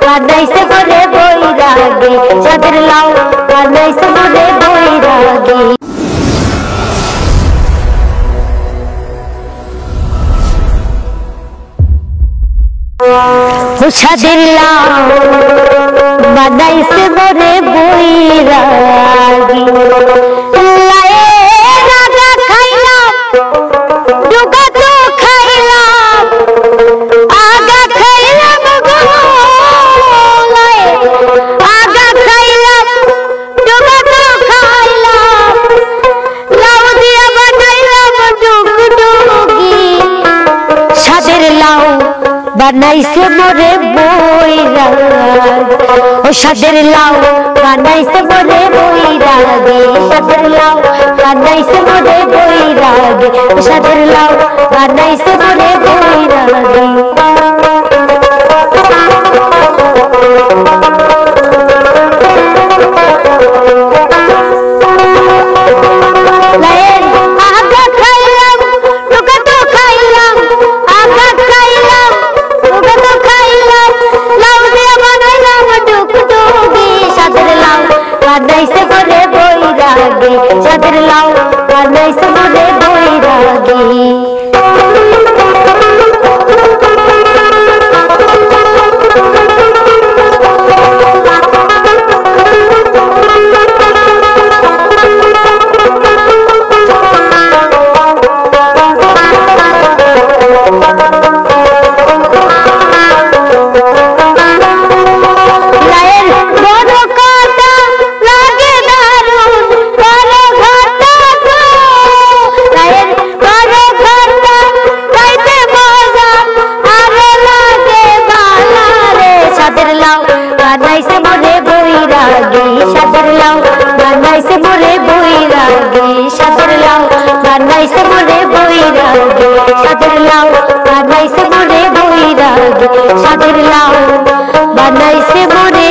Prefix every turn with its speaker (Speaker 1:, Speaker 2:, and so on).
Speaker 1: বানাইছে মোরে বৈরাগী, সাদের লাউ বানাইছে মোরে বৈরাগী। সাদের লাউ বানাইছে মোরে বৈরাগী। বানাইছে মোরে বৈরাগী, ও সাদের লাউ বানাইছে মোরে বৈরাগী, সাদের লাউ বানাইছে মোরে বৈরাগী, সাদের লাউ বানাইছে মোরে বৈরাগী। বানাইছে মোরে বৈরাগী, সাদের লাউ বানাইছে মোরে বৈরাগী। বানাইছে মোরে বৈরাগী, সাদের লাউ বানাইছে মোরে বৈরাগী, সাদের লাউ বানাইছে মোরে বৈরাগী, সাদের লাউ বানাইছে মোরে বৈরাগী, সাদের লাউ বানাইছে মোরে